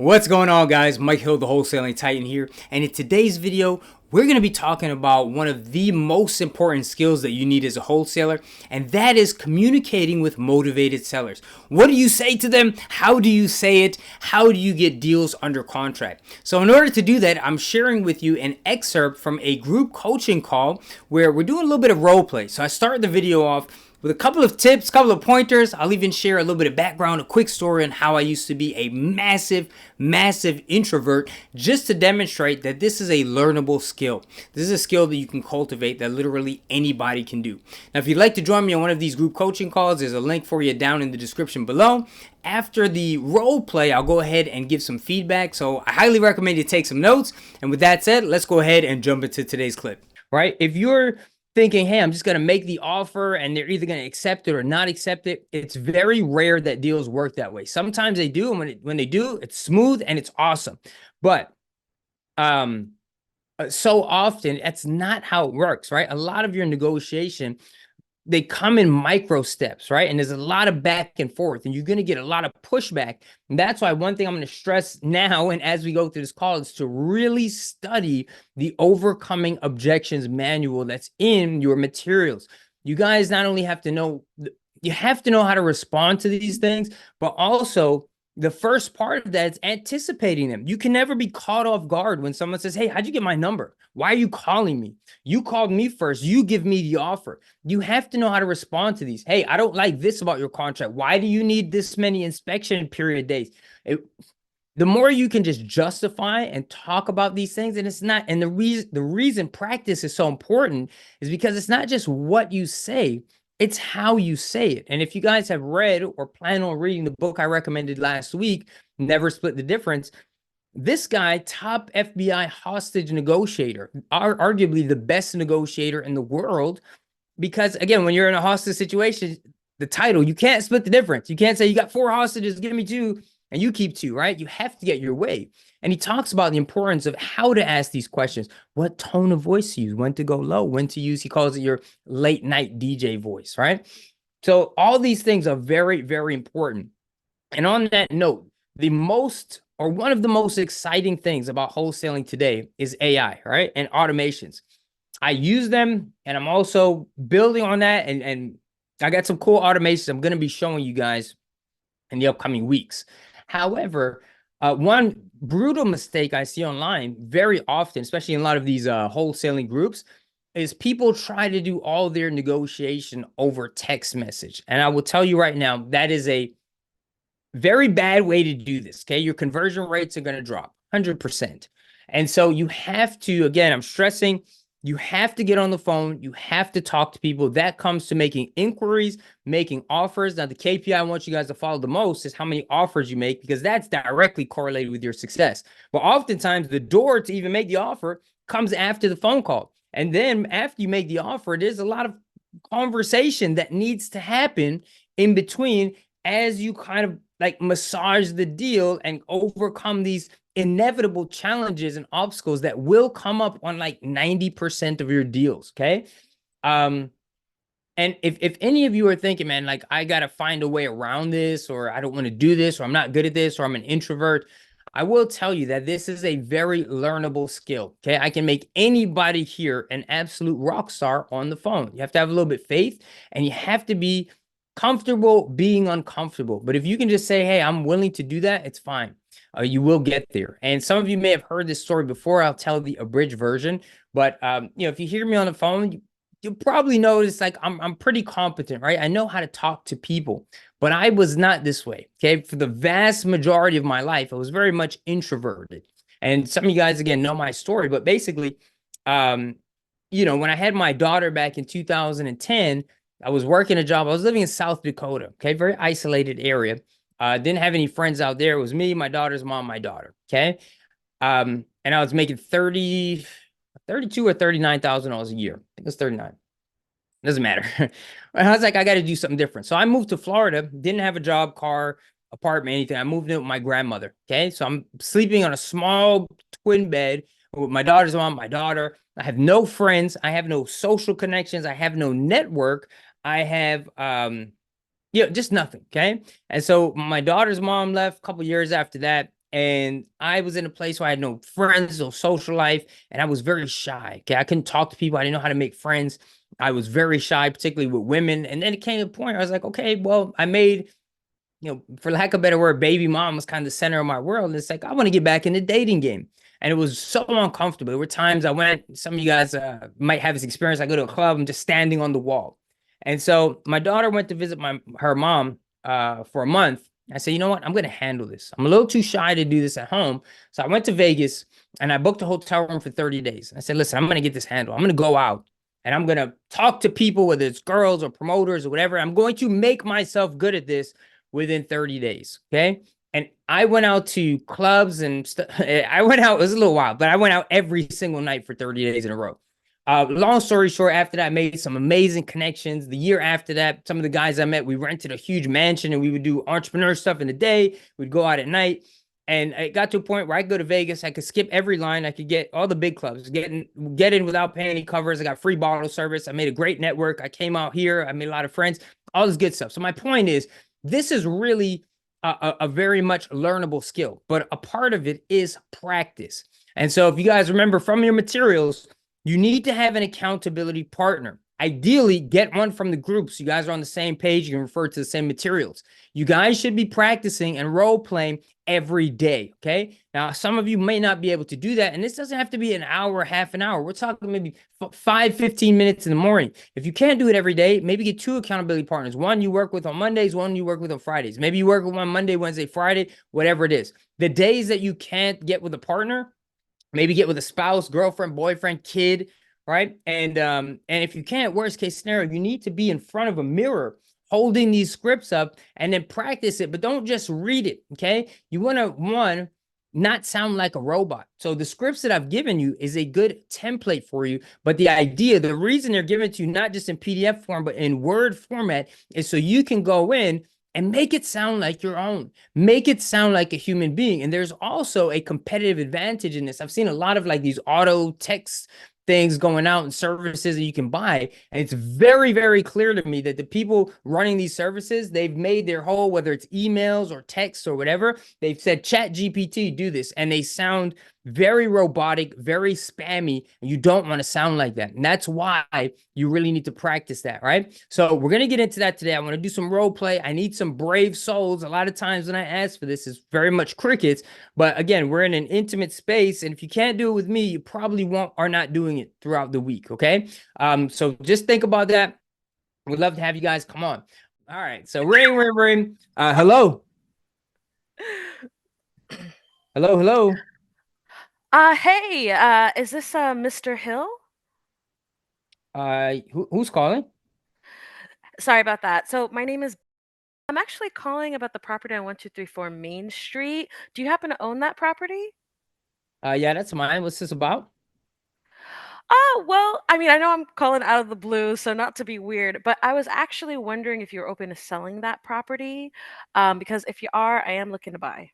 What's going on, guys? Mike Hill, the Wholesaling Titan here, and in today's video we're going to be talking about one of the most important skills that you need as a wholesaler, and that is communicating with motivated sellers. What do you say to them? How do you say it? How do you get deals under contract? So in order to do that, I'm sharing with you an excerpt from a group coaching call where we're doing a little bit of role play. So I started the video off with a couple of tips, a couple of pointers. I'll even share a little bit of background, a quick story on how I used to be a massive introvert, just to demonstrate that this is a learnable skill. This is a skill that you can cultivate, that literally anybody can do. Now, if you'd like to join me on one of these group coaching calls, there's a link for you down in the description below. After the role play, I'll go ahead and give some feedback. So I highly recommend you take some notes. And with that said, let's go ahead and jump into today's clip. Right? If you're thinking, hey, I'm just going to make the offer and they're either going to accept it or not accept it, it's very rare that deals work that way. Sometimes they do, and when they do, it's smooth and it's awesome. But so often, that's not how it works, right? A lot of your negotiation, they come in micro steps, right? And there's a lot of back and forth, and you're going to get a lot of pushback. And that's why one thing I'm going to stress now and as we go through this call is to really study the overcoming objections manual that's in your materials. You guys not only have to know, you have to know how to respond to these things, but also the first part of that is anticipating them. You can never be caught off guard when someone says, hey, how'd you get my number? Why are you calling me? You called me first. You give me the offer. You have to know how to respond to these. Hey, I don't like this about your contract. Why do you need this many inspection period days? The more you can just justify and talk about these things, and it's not, and the reason practice is so important is because it's not just what you say, it's how you say it. And if you guys have read or plan on reading the book I recommended last week, Never Split the Difference, this guy, top FBI hostage negotiator, arguably the best negotiator in the world, because again, when you're in a hostage situation, the title, you can't split the difference. You can't say you got 4 hostages, give me 2, and you keep 2, right? You have to get your way. And he talks about the importance of how to ask these questions, what tone of voice to use, when to go low, when to use, he calls it your late night DJ voice, right? So all these things are very, very important. And on that note, one of the most exciting things about wholesaling today is AI, right? And automations. I use them, and I'm also building on that. And I got some cool automations I'm going to be showing you guys in the upcoming weeks. However, one brutal mistake I see online very often, especially in a lot of these wholesaling groups, is people try to do all their negotiation over text message. And I will tell you right now, that is a very bad way to do this, okay? Your conversion rates are going to drop 100%. And so you have to, again, I'm stressing, you have to get on the phone. You have to talk to people. That comes to making inquiries, making offers. Now, the KPI I want you guys to follow the most is how many offers you make, because that's directly correlated with your success. But oftentimes, the door to even make the offer comes after the phone call. And then after you make the offer, there's a lot of conversation that needs to happen in between as you kind of like massage the deal and overcome these inevitable challenges and obstacles that will come up on like 90% of your deals, okay? And if any of you are thinking, man, like I got to find a way around this, or I don't want to do this, or I'm not good at this, or I'm an introvert, I will tell you that this is a very learnable skill, okay? I can make anybody here an absolute rock star on the phone. You have to have a little bit of faith, and you have to be comfortable being uncomfortable. But if you can just say, hey, I'm willing to do that, it's fine. You will get there. And some of you may have heard this story before. I'll tell the abridged version. But if you hear me on the phone, you'll probably notice like I'm pretty competent, right? I know how to talk to people, but I was not this way, okay? For the vast majority of my life, I was very much introverted. And some of you guys, again, know my story. But basically, when I had my daughter back in 2010, I was working a job. I was living in South Dakota, okay? Very isolated area. Didn't have any friends out there. It was me, my daughter's mom, my daughter, okay? And I was making $32 or $39,000 a year. I think it was 39. Doesn't matter. I was like, I got to do something different. So I moved to Florida, didn't have a job, car, apartment, anything. I moved in with my grandmother, okay? So I'm sleeping on a small twin bed with my daughter's mom, my daughter. I have no friends. I have no social connections. I have no network. I have just nothing, okay? And so my daughter's mom left a couple years after that. And I was in a place where I had no friends, no social life, and I was very shy. Okay, I couldn't talk to people. I didn't know how to make friends. I was very shy, particularly with women. And then it came to a point where I was like, okay, well, I made, for lack of a better word, baby mom was kind of the center of my world. And it's like, I want to get back in the dating game. And it was so uncomfortable. There were times I went, some of you guys might have this experience. I go to a club, I'm just standing on the wall. And so my daughter went to visit her mom for a month. I said, you know what? I'm going to handle this. I'm a little too shy to do this at home. So I went to Vegas and I booked a hotel room for 30 days. I said, listen, I'm going to get this handled. I'm going to go out and I'm going to talk to people, whether it's girls or promoters or whatever. I'm going to make myself good at this within 30 days. Okay. And I went out to clubs and stuff. I went out, it was a little wild, but I went out every single night for 30 days in a row. Long story short, after that, I made some amazing connections. The year after that, some of the guys I met, we rented a huge mansion and we would do entrepreneur stuff in the day. We'd go out at night. And it got to a point where I could go to Vegas. I could skip every line. I could get all the big clubs, get in without paying any covers. I got free bottle service. I made a great network. I came out here. I made a lot of friends, all this good stuff. So my point is, this is really a very much learnable skill, but a part of it is practice. And so if you guys remember from your materials, you need to have an accountability partner. Ideally, get one from the group so you guys are on the same page. You can refer to the same materials. You guys should be practicing and role playing every day, okay? Now, some of you may not be able to do that, and this doesn't have to be an hour, half an hour. We're talking maybe 15 minutes in the morning. If you can't do it every day, maybe get two accountability partners. One you work with on Mondays, one you work with on Fridays. Maybe you work with one Monday, Wednesday, Friday, whatever it is. The days that you can't get with a partner, maybe get with a spouse, girlfriend, boyfriend, kid, right? And if you can't, worst case scenario, you need to be in front of a mirror holding these scripts up and then practice it, but don't just read it, okay? You want to, not sound like a robot. So the scripts that I've given you is a good template for you, but the reason they're given to you not just in PDF form, but in Word format is so you can go in and make it sound like your own. Make it sound like a human being. And there's also a competitive advantage in this. I've seen a lot of like these auto text things going out and services that you can buy. And it's very, very clear to me that the people running these services, they've made their whole, whether it's emails or texts or whatever, they've said, Chat GPT, do this. And they sound very robotic, very spammy, and you don't want to sound like that. And that's why you really need to practice that, right? So we're going to get into that today. I want to do some role play. I need some brave souls. A lot of times when I ask for this, it's very much crickets. But again, we're in an intimate space, and if you can't do it with me, you probably are not doing it throughout the week, okay? So just think about that. We'd love to have you guys come on. All right, so ring, ring, ring. Hello. Hello, hello. Hey, is this Mr. Hill? Who's calling? Sorry about that. So my name is I'm actually calling about the property on 1234 Main Street. Do you happen to own that property? Yeah, that's mine. What's this about? Oh, well, I mean, I know I'm calling out of the blue, so not to be weird, but I was actually wondering if you're open to selling that property. Because if you are, I am looking to buy.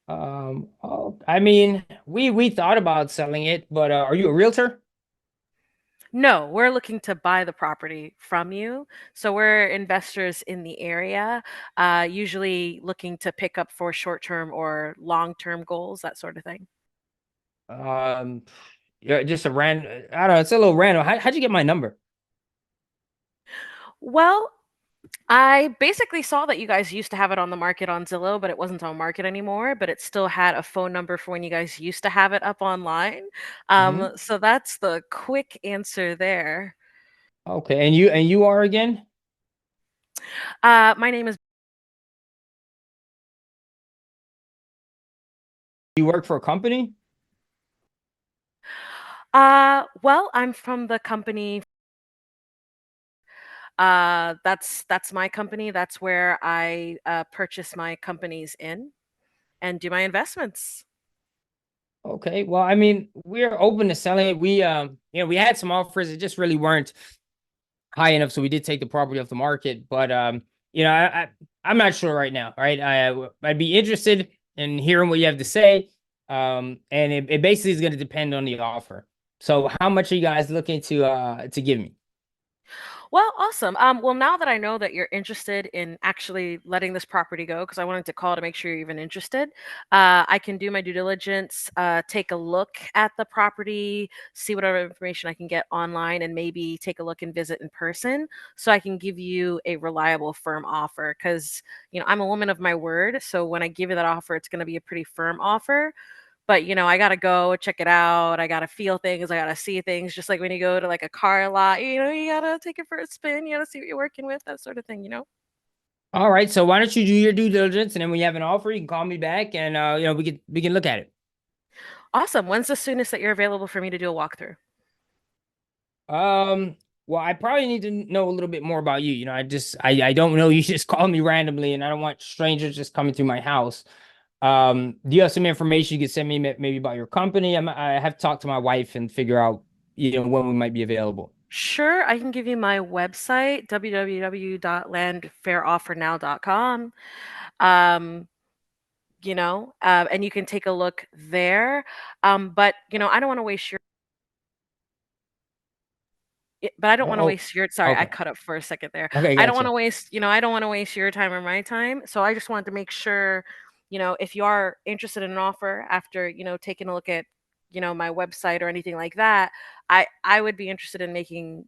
Oh, I mean, we thought about selling it, but are you a realtor? No, we're looking to buy the property from you. So we're investors in the area, usually looking to pick up for short-term or long-term goals, that sort of thing. Um, yeah, just a random. I don't know. It's a little random. How'd you get my number? Well, I basically saw that you guys used to have it on the market on Zillow, but it wasn't on market anymore, but it still had a phone number for when you guys used to have it up online. Hmm. So that's the quick answer there. Okay, and you are again? My name is You work for a company? well, I'm from the company. That's my company. That's where I purchase my companies in and do my investments. Okay. Well, I mean, we're open to selling it. We had some offers. It just really weren't high enough, so we did take the property off the market. But I'm not sure right now. Right? I'd be interested in hearing what you have to say. And it basically is going to depend on the offer. So, how much are you guys looking to give me? Well, awesome. Well, now that I know that you're interested in actually letting this property go, because I wanted to call to make sure you're even interested, I can do my due diligence, take a look at the property, see whatever information I can get online, and maybe take a look and visit in person so I can give you a reliable, firm offer. Because, I'm a woman of my word. So when I give you that offer, it's going to be a pretty firm offer. But, I gotta go check it out. I gotta feel things. I gotta see things. Just like when you go to like a car lot, you gotta take it for a spin. You gotta see what you're working with, that sort of thing. All right. So why don't you do your due diligence, and then when you have an offer, you can call me back, and we can look at it. Awesome. When's the soonest that you're available for me to do a walkthrough? Um, well, I probably need to know a little bit more about you. I don't know. You just call me randomly, and I don't want strangers just coming through my house. Do you have some information you could send me maybe about your company? I have to talk to my wife and figure out, when we might be available. Sure, I can give you my website, www.landfairoffernow.com. Um, and you can take a look there. But I don't want to waste your but I don't Oh, want to waste your sorry, I okay. cut up for a second there. Okay, I don't want gotcha. to waste, I don't want to waste your time or my time. So I just wanted to make sure, if you are interested in an offer after, taking a look at, my website or anything like that, I would be interested in making,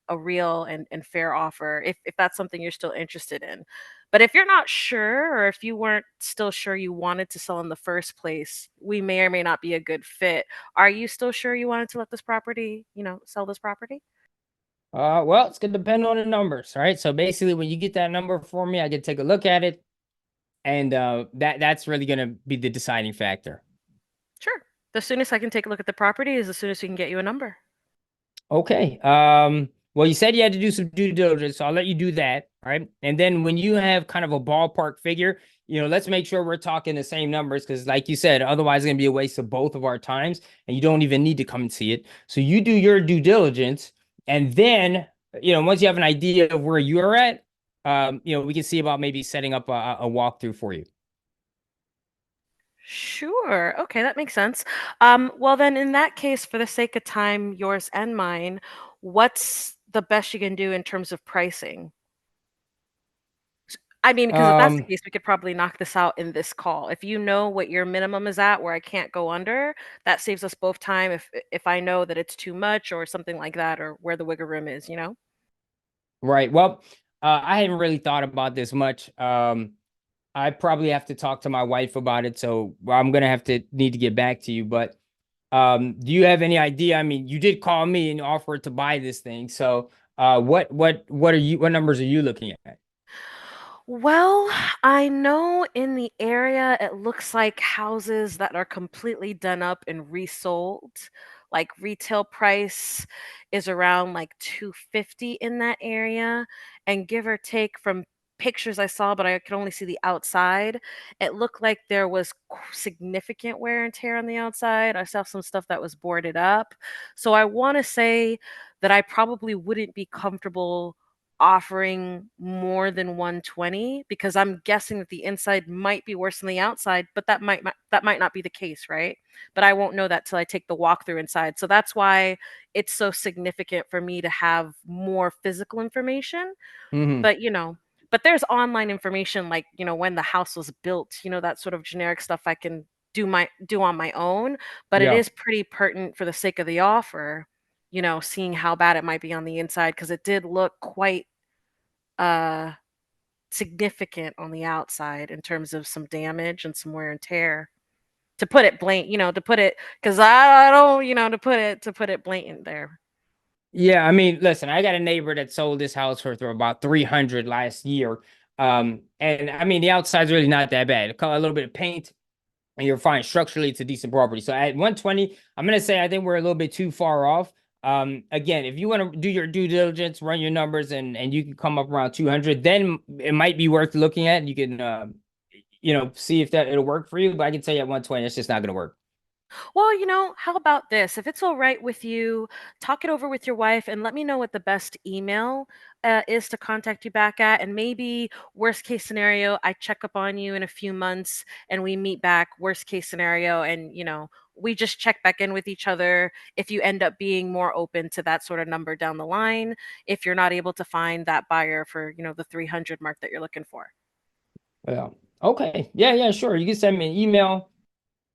a real and fair offer if that's something you're still interested in. But if you're not sure or if you weren't still sure you wanted to sell in the first place, we may or may not be a good fit. Are you still sure you wanted to let this property, sell this property? Well, it's gonna depend on the numbers, right? So basically, when you get that number for me, I can take a look at it, and that's really gonna be the deciding factor. Sure. The soonest I can take a look at the property is as soon as we can get you a number. Okay. Well, you said you had to do some due diligence, so I'll let you do that, right? And then when you have kind of a ballpark figure, let's make sure we're talking the same numbers, because, like you said, otherwise it's gonna be a waste of both of our times, and you don't even need to come and see it. So you do your due diligence, and then once you have an idea of where you're at, we can see about maybe setting up a walkthrough for you. Sure. Okay, that makes sense. Well, then, in that case, for the sake of time, yours and mine, what's the best you can do in terms of pricing? I mean, because if that's the Um, case, we could probably knock this out in this call. If you know what your minimum is at, where I can't go under, that saves us both time. If I know that it's too much or something like that, or where the wiggle room is. right. Well, I hadn't really thought about this much. I probably have to talk to my wife about it, so I'm gonna have to need to get back to you. But do you have any idea? I mean, you did call me and offer to buy this thing, so what numbers are you looking at? Well, I know in the area it looks like houses that are completely done up and resold, like retail price is around like 250 in that area. And give or take from pictures I saw, but I could only see the outside, it looked like there was significant wear and tear on the outside. I saw some stuff that was boarded up. So I want to say that I probably wouldn't be comfortable offering more than 120 because I'm guessing that the inside might be worse than the outside, but that might not be the case, right? But I won't know that till I take the walkthrough inside. So that's why it's so significant for me to have more physical information. Hmm. But there's online information like, when the house was built, that sort of generic stuff I can do on my own, but it Yeah. is pretty pertinent for the sake of the offer, seeing how bad it might be on the inside because it did look quite uh significant on the outside in terms of some damage and some wear and tear. To put it to put it because I don't, to put it blatant there. Yeah, I mean, listen, I got a neighbor that sold this house for about 300 last year. And I mean, the outside's really not that bad. A little bit of paint, and you're fine. Structurally, it's a decent property. So at 120, I'm gonna say I think we're a little bit too far off. Again, if you want to do your due diligence, run your numbers, and you can come up around 200, then it might be worth looking at. You can see if that it'll work for you. But I can tell you at 120, it's just not gonna work. Well, how about this? If it's all right with you, talk it over with your wife and let me know what the best email is to contact you back at. And maybe, worst case scenario, I check up on you in a few months and we meet back, worst case scenario. And, we just check back in with each other if you end up being more open to that sort of number down the line, if you're not able to find that buyer for, the 300 mark that you're looking for. Yeah. Okay. Yeah, yeah, sure. You can send me an email.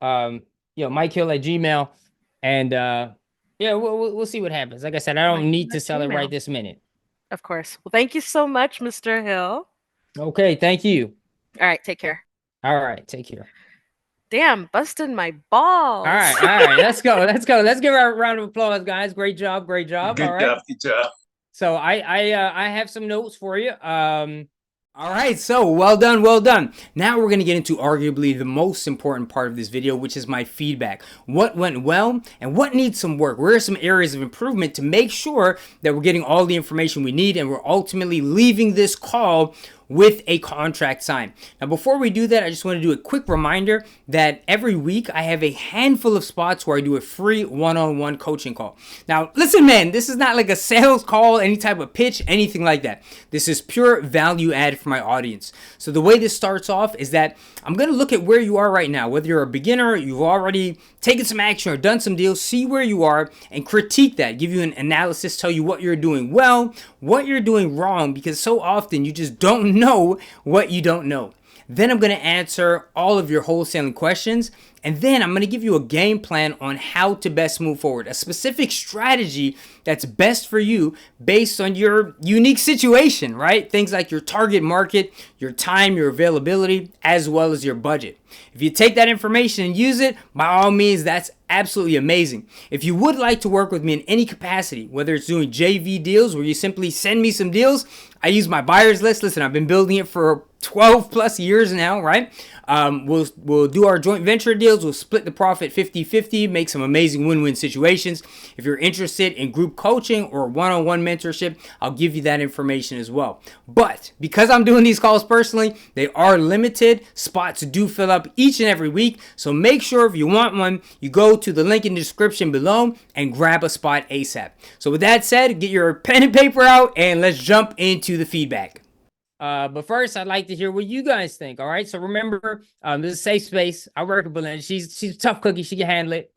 Um, MikeHill@gmail. And yeah, we'll see what happens. Like I said, I don't Mike, need to at sell it right Gmail. this minute. Of course. Well, thank you so much, Mr. Hill. Okay, thank you. All right, take care. All right, take care. Damn, busting my All balls. right, all right, let's go. Let's go. Let's give her a round of applause, guys. Great job, great job. All Good right. job, good job. So I have some notes for you. All right, so well done, well done. Now we're going to get into arguably the most important part of this video, which is my feedback. What went well and what needs some work? Where are some areas of improvement to make sure that we're getting all the information we need and we're ultimately leaving this call with a contract signed. Now, before we do that, I just want to do a quick reminder that every week I have a handful of spots where I do a free one-on-one coaching call. Now, listen, man, this is not like a sales call, any type of pitch, anything like that. This is pure value add for my audience. So the way this starts off is that I'm going to look at where you are right now, whether you're a beginner, you've already taken some action or done some deals, see where you are and critique that, give you an analysis, tell you what you're doing well, what you're doing wrong, because so often you just don't know what you don't know. Then I'm going to answer all of your wholesaling questions. And then I'm going to give you a game plan on how to best move forward, a specific strategy that's best for you based on your unique situation, right? Things like your target market, your time, your availability, as well as your budget. If you take that information and use it, by all means, that's absolutely amazing. If you would like to work with me in any capacity, whether it's doing JV deals where you simply send me some deals, I use my buyers list. Listen, I've been building it for 12 plus years now, right? We'll do our joint venture deals. We'll split the profit 50-50, make some amazing win-win situations. If you're interested in group coaching or one-on-one mentorship, I'll give you that information as well. But because I'm doing these calls personally, they are limited. Spots do fill up each and every week. So make sure if you want one, you go to the link in the description below and grab a spot ASAP. So with that said, get your pen and paper out and let's jump into the feedback. But first, I'd like to hear what you guys think. All right. So remember, this is a safe space. I work with Belinda. She's a tough cookie. She can handle it.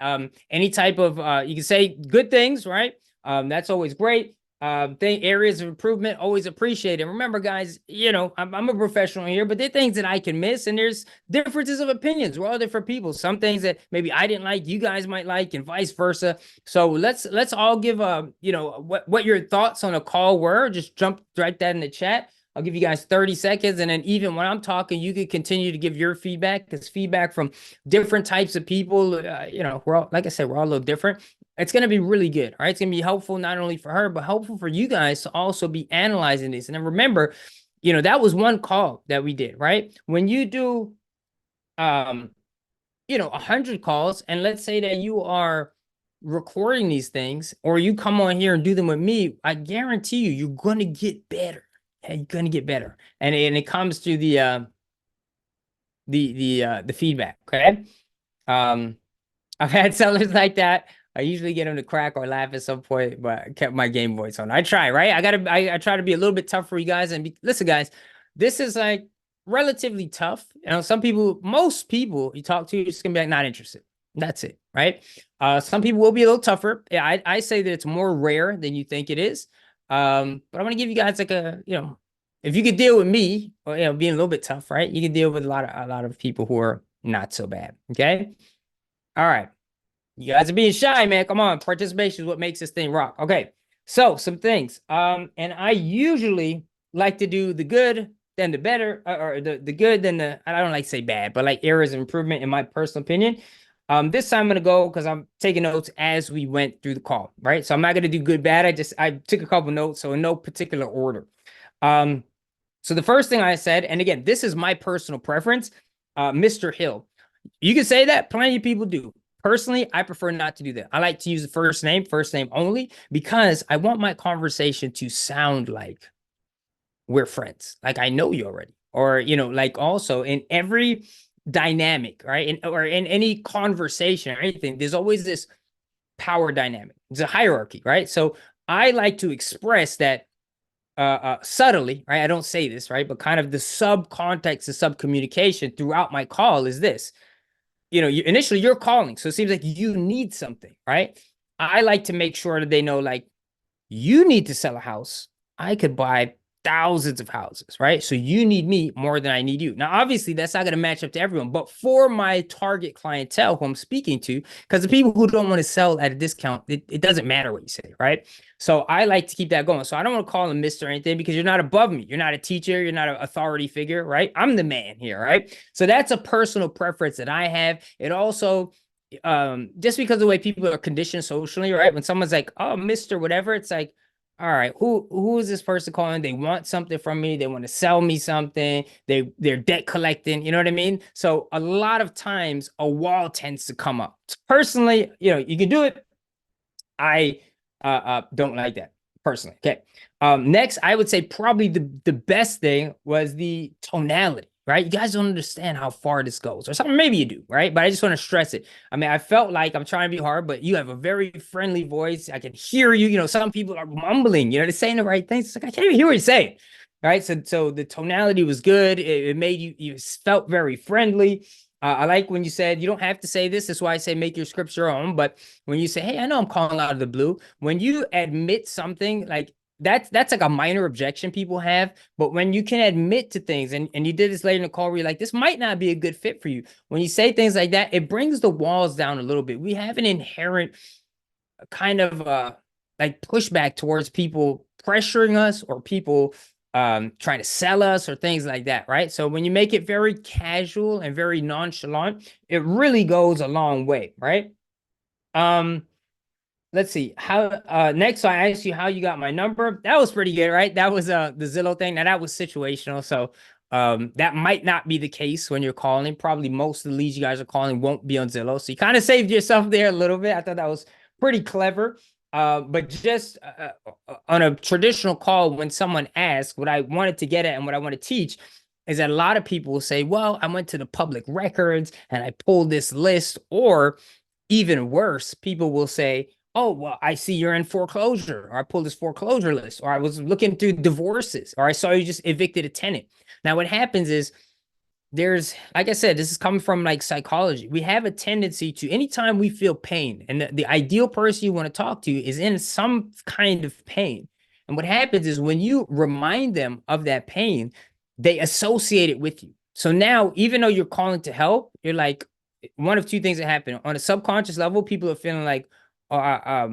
Any type of you can say good things, right? That's always great. Areas of improvement, always appreciate it. Remember, guys, I'm a professional here, but there are things that I can miss, and there's differences of opinions. We're all different people. Some things that maybe I didn't like, you guys might like, and vice versa. So let's all give what your thoughts on a call were. Just write that in the chat. I'll give you guys 30 seconds. And then even when I'm talking, you can continue to give your feedback, because feedback from different types of people, we're all, like I said, we're all a little different. It's going to be really good. All right. It's going to be helpful, not only for her, but helpful for you guys to also be analyzing this. And then remember, that was one call that we did, right? When you do, 100 calls, and let's say that you are recording these things, or you come on here and do them with me, I guarantee you're going to get better. You're gonna get better, and it comes to the feedback. Okay, I've had sellers like that. I usually get them to crack or laugh at some point, but I kept my game voice on. I try, right? I try to be a little bit tough for you guys. And listen, guys, this is like relatively tough. Most people you talk to, you're just gonna be like not interested. That's it, right? Some people will be a little tougher. Yeah, I say that it's more rare than you think it is. But I'm gonna give you guys like if you could deal with me, or being a little bit tough, right? You can deal with a lot of people who are not so bad. Okay. All right. You guys are being shy, man. Come on. Participation is what makes this thing rock. Okay. So some things. And I usually like to do the good, then the better, or the good, then I don't like to say bad, but like areas of improvement in my personal opinion. This time I'm gonna go because I'm taking notes as we went through the call, right? So I'm not gonna do good, bad. I took a couple notes, so in no particular order. So the first thing I said, and again, this is my personal preference, Mr. Hill. You can say that, plenty of people do. Personally, I prefer not to do that. I like to use the first name only, because I want my conversation to sound like we're friends, like I know you already, or like also in every dynamic, right? Or in any conversation or anything, there's always this power dynamic. It's a hierarchy, right? So I like to express that subtly, right? I don't say this, right? But kind of the sub context, the sub communication throughout my call is this. Initially you're calling, so it seems like you need something, right? I like to make sure that they know, like, you need to sell a house. I could buy thousands of houses, right? So you need me more than I need you. Now, obviously, that's not going to match up to everyone, but for my target clientele who I'm speaking to, because the people who don't want to sell at a discount, it doesn't matter what you say, right? So I like to keep that going. So I don't want to call them Mr. or anything, because you're not above me. You're not a teacher. You're not an authority figure, right? I'm the man here, right? So that's a personal preference that I have. It also, just because of the way people are conditioned socially, right? When someone's like, oh, Mr. whatever, it's like, all right, who is this person calling? They want something from me. They want to sell me something. They're debt collecting. You know what I mean? So a lot of times a wall tends to come up. Personally, you can do it. I don't like that personally. Okay. Next, I would say probably the best thing was the tonality, right? You guys don't understand how far this goes, or something. Maybe you do, right? But I just want to stress it. I mean, I felt like I'm trying to be hard, but you have a very friendly voice. I can hear you. Some people are mumbling, they're saying the right things. It's like, I can't even hear what you're saying. Right. So the tonality was good. It made you felt very friendly. I like when you said you don't have to say this. That's why I say make your scripts your own. But when you say, hey, I know I'm calling out of the blue, when you admit something, like that's like a minor objection people have. But when you can admit to things, and you did this later in the call where you're like, this might not be a good fit for you. When you say things like that, it brings the walls down a little bit. We have an inherent kind of like pushback towards people pressuring us, or people trying to sell us, or things like that, right? So when you make it very casual and very nonchalant, it really goes a long way, right? Let's see how next. So I asked you how you got my number. That was pretty good, right? That was the Zillow thing. Now that was situational. So that might not be the case when you're calling. Probably most of the leads you guys are calling won't be on Zillow. So you kind of saved yourself there a little bit. I thought that was pretty clever. But just on a traditional call, when someone asks, what I wanted to get at and what I want to teach is that a lot of people will say, well, I went to the public records and I pulled this list. Or even worse, people will say, oh, well, I see you're in foreclosure, or I pulled this foreclosure list, or I was looking through divorces, or I saw you just evicted a tenant. Now, what happens is, there's, like I said, this is coming from like psychology. We have a tendency to, anytime we feel pain, and the ideal person you want to talk to is in some kind of pain. And what happens is, when you remind them of that pain, they associate it with you. So now, even though you're calling to help, you're like, one of two things that happen. On a subconscious level, people are feeling like, I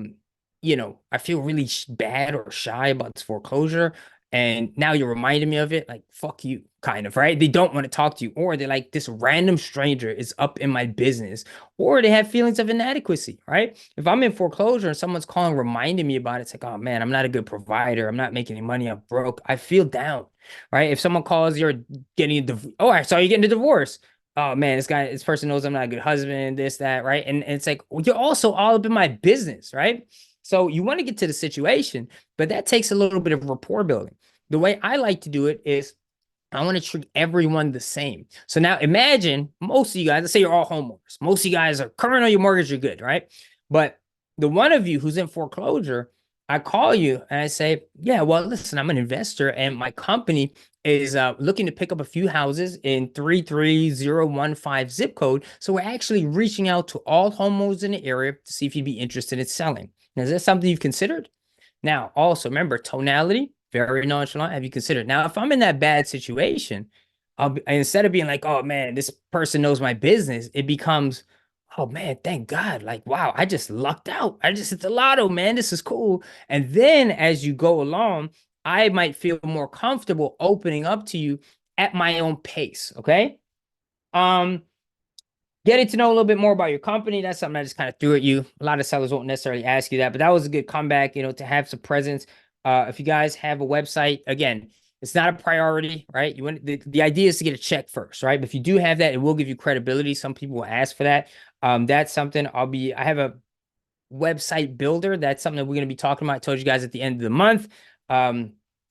feel really bad or shy about this foreclosure. And now you're reminding me of it, like, fuck you, kind of, right? They don't want to talk to you, or they're like, this random stranger is up in my business, or they have feelings of inadequacy, right? If I'm in foreclosure and someone's calling, reminding me about it, it's like, oh man, I'm not a good provider. I'm not making any money. I'm broke. I feel down, right? If someone calls, you're getting a divorce. Oh, I saw you getting a divorce. Oh man, this person knows I'm not a good husband, this, that, right? And it's like, well, you're also all up in my business, right? So you want to get to the situation, but that takes a little bit of rapport building. The way I like to do it is, I want to treat everyone the same. So now imagine, most of you guys, let's say you're all homeowners. Most of you guys are current on your mortgage, you're good, right? But the one of you who's in foreclosure, I call you and I say, yeah, well, listen, I'm an investor and my company is looking to pick up a few houses in 33015 zip code. So we're actually reaching out to all homeowners in the area to see if you'd be interested in selling. Now, is that something you've considered? Now, also remember, tonality, very nonchalant. Have you considered? Now, if I'm in that bad situation, instead of being like, oh man, this person knows my business, it becomes, oh man, thank God. Like, wow, I just lucked out. I just hit the lotto, man. This is cool. And then as you go along, I might feel more comfortable opening up to you at my own pace. Okay. Getting to know a little bit more about your company. That's something I just kind of threw at you. A lot of sellers won't necessarily ask you that, but that was a good comeback, to have some presence. If you guys have a website, again, it's not a priority, right? You want the idea is to get a check first, right? But if you do have that, it will give you credibility. Some people will ask for that. That's something I have a website builder. That's something that we're going to be talking about. I told you guys at the end of the month.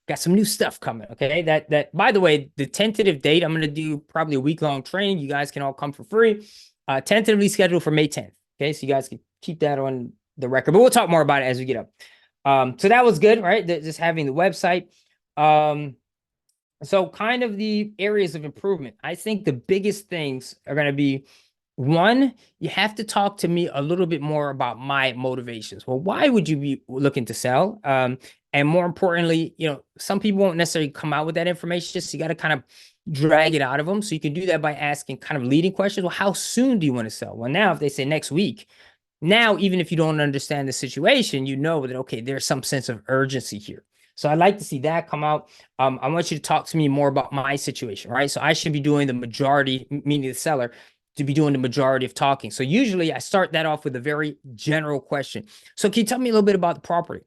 got some new stuff coming. Okay. That by the way, the tentative date, I'm going to do probably a week-long training. You guys can all come for free. Tentatively scheduled for May 10th. Okay. So you guys can keep that on the record, but we'll talk more about it as we get up. So that was good, right? Just having the website. So kind of the areas of improvement. I think the biggest things are going to be, one, you have to talk to me a little bit more about my motivations. Well, why would you be looking to sell? And more importantly, some people won't necessarily come out with that information. So you got to kind of drag it out of them. So you can do that by asking kind of leading questions. Well, how soon do you want to sell? Well, now if they say next week, now, even if you don't understand the situation, you know that, okay, there's some sense of urgency here. So I'd like to see that come out. I want you to talk to me more about my situation, right? So I should be doing the majority, meaning the seller, to be doing the majority of talking. So usually I start that off with a very general question. So can you tell me a little bit about the property?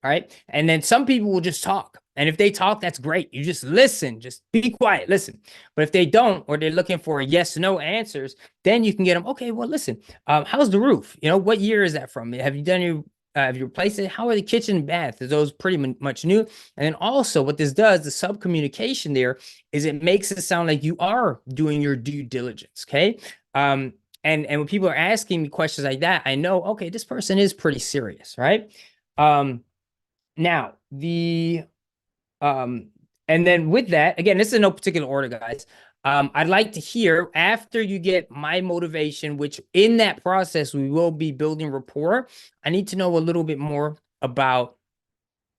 All right. And then some people will just talk. And if they talk, that's great. You just listen, just be quiet, listen. But if they don't, or they're looking for yes, no answers, then you can get them, okay, well, listen, how's the roof? What year is that from? Have you done have you replaced it? How are the kitchen and bath? Are those pretty much new? And then also what this does, the sub-communication there, is it makes it sound like you are doing your due diligence, okay? And when people are asking me questions like that, I know, okay, this person is pretty serious, right? Now, and then with that, again, this is in no particular order, guys. I'd like to hear, after you get my motivation, which in that process, we will be building rapport. I need to know a little bit more about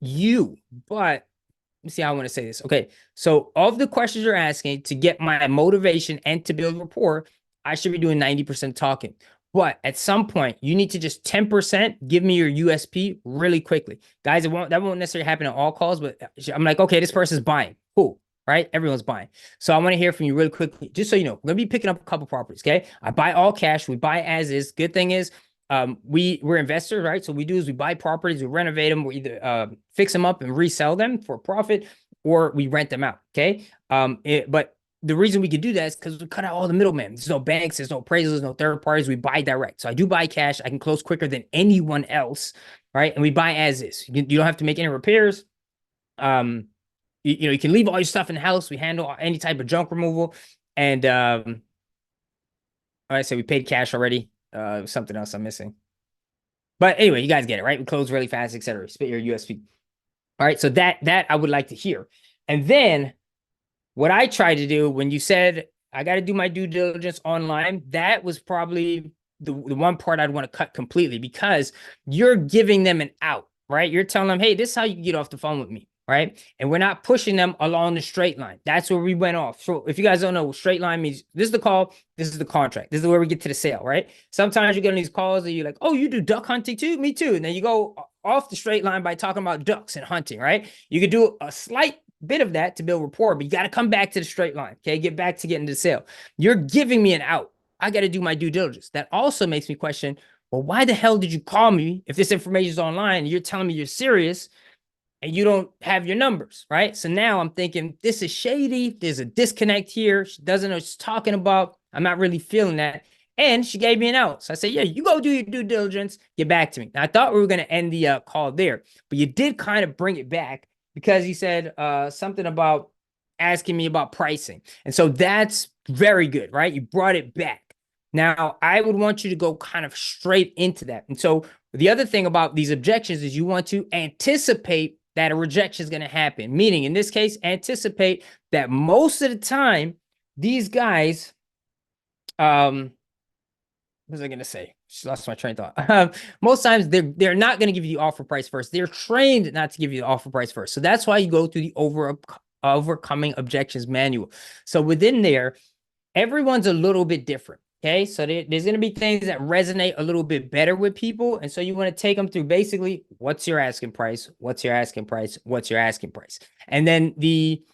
you, but let me see how I want to say this. Okay. So of the questions you're asking to get my motivation and to build rapport, I should be doing 90% talking. But at some point, you need to just 10% give me your USP really quickly. Guys, that won't necessarily happen on all calls, but I'm like, okay, this person's buying. Cool, right? Everyone's buying. So I want to hear from you really quickly. Just so you know, we're going to be picking up a couple properties, okay? I buy all cash. We buy as is. Good thing is, we're investors, right? So what we do is we buy properties, we renovate them, we either fix them up and resell them for a profit, or we rent them out, okay? But the reason we can do that is because we cut out all the middlemen. There's no banks, there's no appraisals, no third parties. We buy direct. So I do buy cash. I can close quicker than anyone else, right? And we buy as is. You don't have to make any repairs. You can leave all your stuff in the house. We handle any type of junk removal. And I said we paid cash already. Something else I'm missing. But anyway, you guys get it, right? We close really fast, etc. Spit your USP. All right. So that I would like to hear. And then what I tried to do when you said I got to do my due diligence online, that was probably the one part I'd want to cut completely, because you're giving them an out, right? You're telling them, hey, this is how you can get off the phone with me, right? And we're not pushing them along the straight line. That's where we went off. So if you guys don't know what straight line means, this is the call, this is the contract. This is where we get to the sale, right? Sometimes you get on these calls and you're like, oh, you do duck hunting too? Me too. And then you go off the straight line by talking about ducks and hunting, right? You could do a slight bit of that to build rapport, but you got to come back to the straight line. Okay. Get back to getting to the sale. You're giving me an out. I got to do my due diligence. That also makes me question, well, why the hell did you call me if this information is online and you're telling me you're serious and you don't have your numbers, right? So now I'm thinking this is shady. There's a disconnect here. She doesn't know what she's talking about. I'm not really feeling that. And she gave me an out. So I said, yeah, you go do your due diligence. Get back to me. Now, I thought we were going to end the call there, but you did kind of bring it back, because he said something about asking me about pricing. And so that's very good, right? You brought it back. Now, I would want you to go kind of straight into that. And so the other thing about these objections is you want to anticipate that a rejection is going to happen. Meaning, in this case, anticipate that most of the time, these guys, what was I going to say? Just lost my train of thought. Most times they're not going to give you the offer price first. They're trained not to give you the offer price first. So that's why you go through the overcoming objections manual. So within there, everyone's a little bit different. Okay. So there's going to be things that resonate a little bit better with people. And so you want to take them through basically, what's your asking price? What's your asking price? What's your asking price? And then the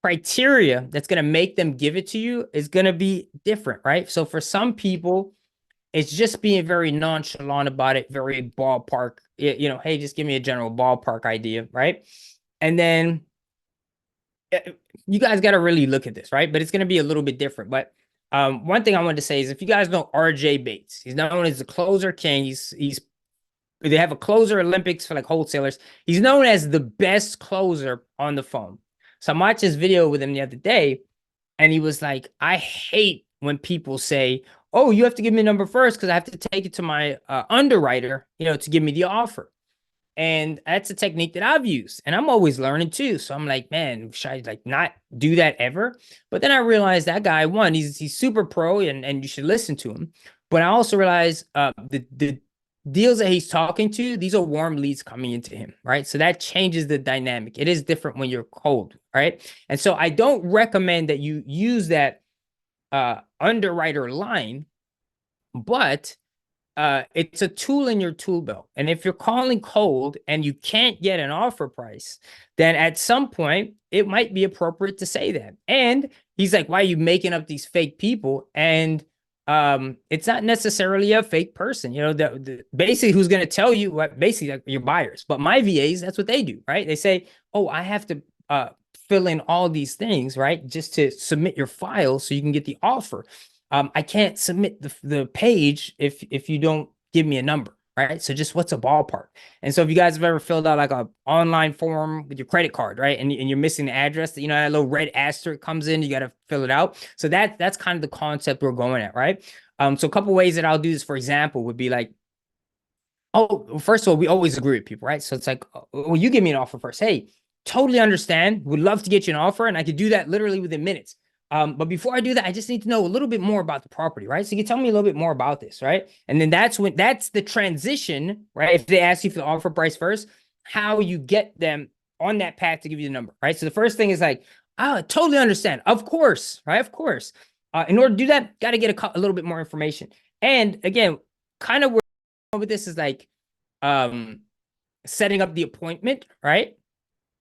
criteria that's going to make them give it to you is going to be different, right? So for some people, it's just being very nonchalant about it, very ballpark, hey, just give me a general ballpark idea, right? And then you guys got to really look at this, right? But it's going to be a little bit different. But one thing I wanted to say is, if you guys know RJ Bates, he's known as the closer king. He's they have a closer Olympics for like wholesalers. He's known as the best closer on the phone. So I watched this video with him the other day, and he was like, I hate when people say, oh, you have to give me a number first because I have to take it to my underwriter, to give me the offer. And that's a technique that I've used, and I'm always learning too. So I'm like, man, should I like not do that ever? But then I realized that guy, one, he's super pro, and you should listen to him. But I also realized the deals that he's talking to, these are warm leads coming into him, right? So that changes the dynamic. It is different when you're cold, right? And so I don't recommend that you use that underwriter line, but it's a tool in your tool belt. And if you're calling cold and you can't get an offer price, then at some point it might be appropriate to say that. And he's like, why are you making up these fake people? And it's not necessarily a fake person, basically who's going to tell you what, basically like your buyers. But my VAs, that's what they do, right? They say, oh, I have to fill in all these things, right, just to submit your file so you can get the offer. I can't submit the page if you don't give me a number, right? So just what's a ballpark? And so if you guys have ever filled out like a online form with your credit card, right, and you're missing the address, that that little red asterisk comes in, you got to fill it out. So that's kind of the concept we're going at, right? So a couple ways that I'll do this, for example, would be like, oh, first of all, we always agree with people, right? So it's like, well, you give me an offer first. Hey, totally understand. Would love to get you an offer, and I could do that literally within minutes. But before I do that, I just need to know a little bit more about the property, right? So you can tell me a little bit more about this, right? And then that's the transition, right? If they ask you for the offer price first, how you get them on that path to give you the number, right? So the first thing is like, oh, I totally understand. Of course, right? Of course. In order to do that, got to get a little bit more information. And again, kind of where with this is like setting up the appointment, right?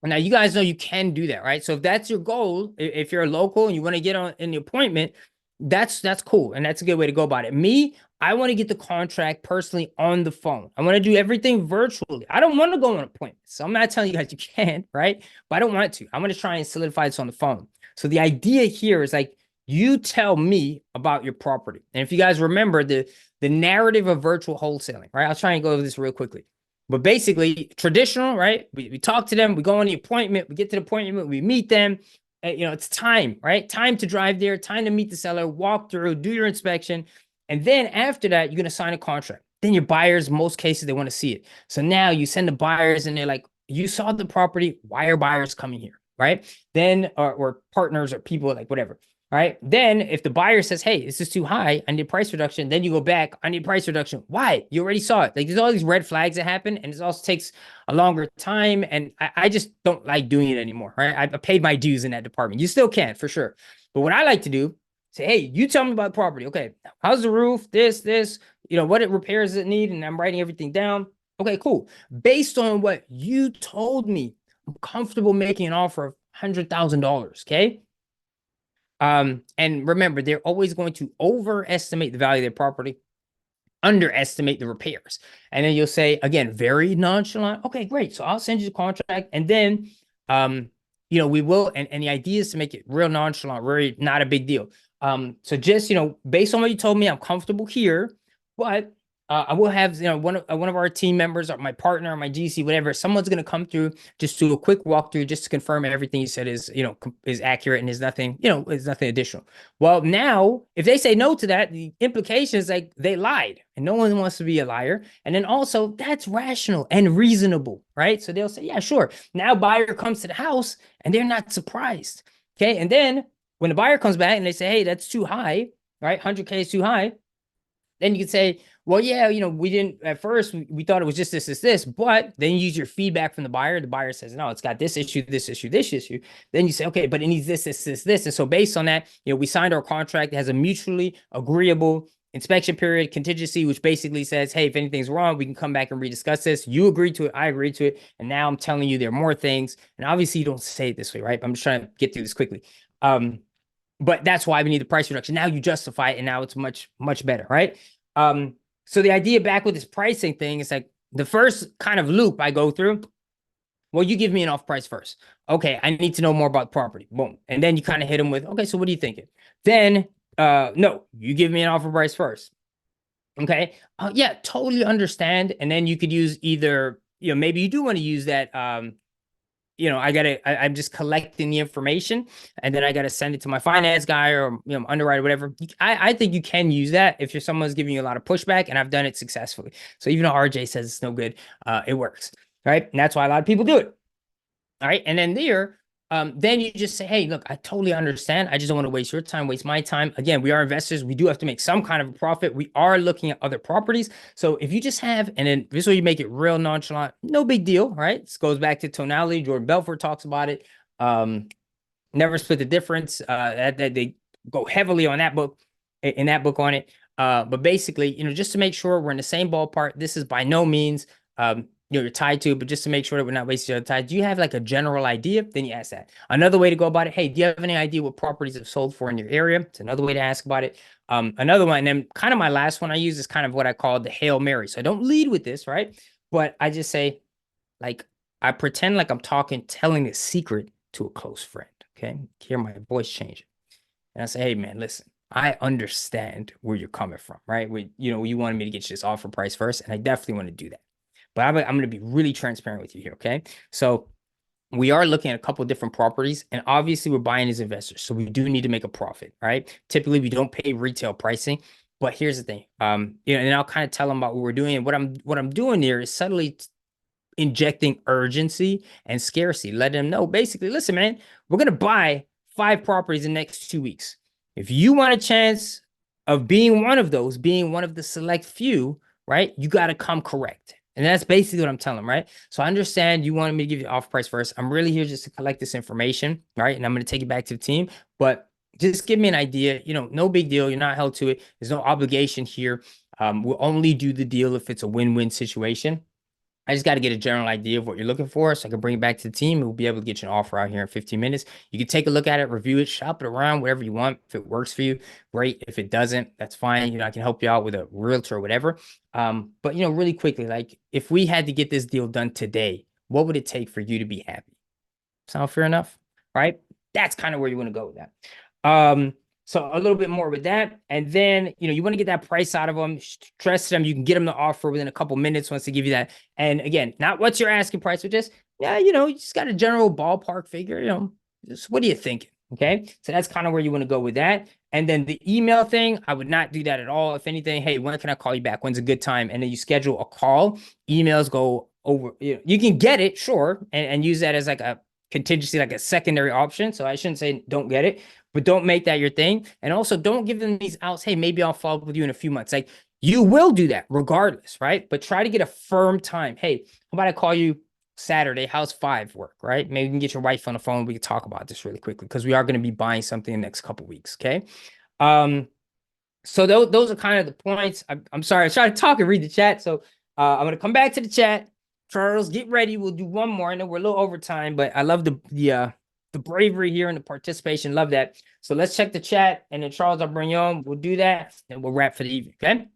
Now, you guys know you can do that, right? So if that's your goal, if you're a local and you want to get on in the appointment, that's cool. And that's a good way to go about it. Me, I want to get the contract personally on the phone. I want to do everything virtually. I don't want to go on appointments. So I'm not telling you guys you can't, right? But I don't want to. I want to try and solidify this on the phone. So the idea here is like, you tell me about your property. And if you guys remember the narrative of virtual wholesaling, right? I'll try and go over this real quickly. But basically, traditional, right? We talk to them, we go on the appointment, we get to the appointment, we meet them. It's time, right? Time to drive there, time to meet the seller, walk through, do your inspection. And then after that, you're going to sign a contract. Then your buyers, most cases, they want to see it. So now you send the buyers and they're like, you saw the property, why are buyers coming here, right? Then, or partners or people, like whatever. All right. Then if the buyer says, hey, this is too high, I need a price reduction, then you go back, I need a price reduction. Why? You already saw it. Like there's all these red flags that happen, and it also takes a longer time. And I just don't like doing it anymore. Right. I paid my dues in that department. You still can for sure. But what I like to do, say, hey, you tell me about the property. Okay. How's the roof? This, what it repairs does it need? And I'm writing everything down. Okay, cool. Based on what you told me, I'm comfortable making an offer of $100,000. Okay. And remember, they're always going to overestimate the value of their property, underestimate the repairs. And then you'll say, again, very nonchalant, okay, great. So I'll send you the contract. And then, we will, and the idea is to make it real nonchalant, really not a big deal. So just, based on what you told me, I'm comfortable here, but I will have, one of our team members, or my partner, or my GC, whatever, someone's going to come through, just do a quick walkthrough, just to confirm everything you said is, is accurate and is nothing, is nothing additional. Well, now, if they say no to that, the implication is like they lied, and no one wants to be a liar. And then also that's rational and reasonable, right? So they'll say, yeah, sure. Now buyer comes to the house and they're not surprised. Okay. And then when the buyer comes back and they say, hey, that's too high, right? 100K is too high. Then you could say, well, yeah, we didn't, at first, we thought it was just this, but then you use your feedback from the buyer. The buyer says, no, it's got this issue, this issue, this issue. Then you say, okay, but it needs this. And so based on that, we signed our contract. It has a mutually agreeable inspection period contingency, which basically says, hey, if anything's wrong, we can come back and rediscuss this. You agreed to it. I agreed to it. And now I'm telling you there are more things. And obviously you don't say it this way, right? I'm just trying to get through this quickly. But that's why we need the price reduction. Now you justify it, and now it's much, much better, right? So the idea back with this pricing thing is like the first kind of loop I go through. Well, you give me an off price first. Okay, I need to know more about the property. Boom. And then you kind of hit them with, okay, so what are you thinking? Then, no, you give me an offer price first. Okay. Yeah, totally understand. And then you could use either, maybe you do want to use that. I'm just collecting the information and then I gotta send it to my finance guy or underwriter, whatever. I think you can use that if you're someone's giving you a lot of pushback, and I've done it successfully. So even though RJ says it's no good, it works. Right. And that's why a lot of people do it. All right. And then you just say, hey, look, I totally understand. I just don't want to waste your time, waste my time. Again, we are investors. We do have to make some kind of a profit. We are looking at other properties. So if you just have, and then this way you make it real nonchalant, no big deal, right? This goes back to tonality. Jordan Belfort talks about it. Never split the difference. That they go heavily on that book, in that book on it. But basically, just to make sure we're in the same ballpark, this is by no means, you're tied to, but just to make sure that we're not wasting our time. Do you have like a general idea? Then you ask that. Another way to go about it, hey, do you have any idea what properties have sold for in your area? It's another way to ask about it. Another one, and then kind of my last one I use is kind of what I call the Hail Mary. So I don't lead with this, right? But I just say, like, I pretend like I'm telling a secret to a close friend. Okay. Hear my voice change. And I say, hey man, listen, I understand where you're coming from, right? You wanted me to get you this offer price first, and I definitely want to do that. But I'm going to be really transparent with you here, okay? So we are looking at a couple of different properties, and obviously we're buying as investors, so we do need to make a profit, right? Typically, we don't pay retail pricing, but here's the thing, and I'll kind of tell them about what we're doing, and what I'm doing here is subtly injecting urgency and scarcity, letting them know, basically, listen, man, we're going to buy 5 properties in the next 2 weeks. If you want a chance of being one of those, being one of the select few, right, you got to come correct. And that's basically what I'm telling them, right? So I understand you wanted me to give you off price first. I'm really here just to collect this information, right? And I'm going to take it back to the team, but just give me an idea, no big deal. You're not held to it. There's no obligation here. We'll only do the deal if it's a win-win situation. I just got to get a general idea of what you're looking for so I can bring it back to the team, and we'll be able to get you an offer out here in 15 minutes. You can take a look at it, review it, shop it around, whatever you want. If it works for you, great. If it doesn't, that's fine. I can help you out with a realtor or whatever. But really quickly, like if we had to get this deal done today, what would it take for you to be happy? Sound fair enough? Right? That's kind of where you want to go with that. So a little bit more with that. And then, you want to get that price out of them, stress them. You can get them the offer within a couple minutes once they give you that. And again, not what's your asking price, but just, you just got a general ballpark figure, just what are you thinking? Okay. So that's kind of where you want to go with that. And then the email thing, I would not do that at all. If anything, hey, when can I call you back? When's a good time? And then you schedule a call. Emails go over, you can get it, sure, and use that as like a contingency, like a secondary option. So I shouldn't say don't get it, but don't make that your thing. And also don't give them these outs. Hey, maybe I'll follow up with you in a few months. Like you will do that regardless, right? But try to get a firm time. Hey, how about I call you Saturday? How's 5 work, right? Maybe you can get your wife on the phone. We can talk about this really quickly because we are going to be buying something in the next couple weeks. Okay. So those are kind of the points. I'm sorry. I try to talk and read the chat. So I'm going to come back to the chat. Charles, get ready. We'll do one more. I know we're a little over time, but I love the bravery here and the participation. Love that. So let's check the chat, and then Charles, I'll bring you on. We'll do that, and we'll wrap for the evening. Okay.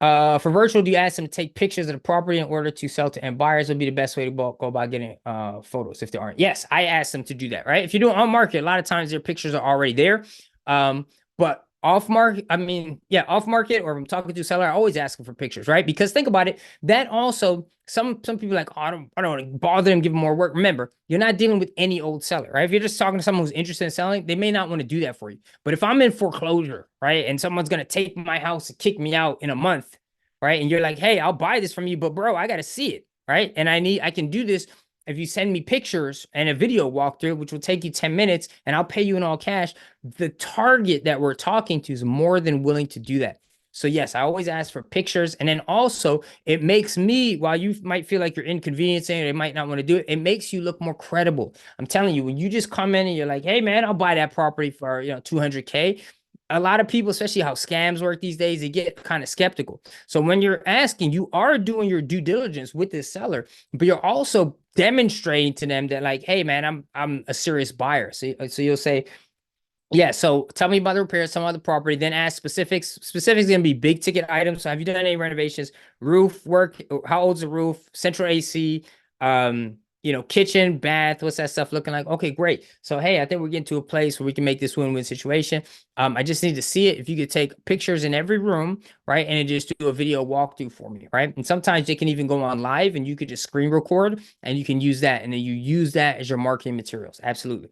For virtual, do you ask them to take pictures of the property in order to sell to end buyers? Would be the best way to go about getting photos if there aren't. Yes, I ask them to do that, right? If you're doing on market, a lot of times their pictures are already there. But off market, off market, or if I'm talking to a seller, I always ask them for pictures, right? Because think about it, that also, some people are like, oh, I don't want to bother them, give them more work. Remember, you're not dealing with any old seller, right? If you're just talking to someone who's interested in selling, they may not want to do that for you. But if I'm in foreclosure, right, and someone's going to take my house and kick me out in a month, right, and you're like, hey, I'll buy this from you, but bro, I got to see it, right? And I can do this if you send me pictures and a video walkthrough, which will take you 10 minutes, and I'll pay you in all cash. The target that we're talking to is more than willing to do that. So yes, I always ask for pictures. And then also it makes me, while you might feel like you're inconveniencing or they might not want to do it, it makes you look more credible. I'm telling you, when you just come in and you're like, hey man, I'll buy that property for, 200K. A lot of people, especially how scams work these days, they get kind of skeptical. So when you're asking, you are doing your due diligence with this seller, but you're also demonstrating to them that like, hey man, I'm a serious buyer. So you'll say, yeah, so tell me about the repairs, tell me about the property, then ask specifics. Specifics going to be big ticket items. So have you done any renovations, roof work? How old's the roof? Central AC, you know, kitchen, bath, what's that stuff looking like? Okay, great. So, hey, I think we're getting to a place where we can make this win-win situation. I just need to see it. If you could take pictures in every room, right, and then just do a video walkthrough for me, right? And sometimes they can even go on live and you could just screen record and you can use that. And then you use that as your marketing materials. Absolutely.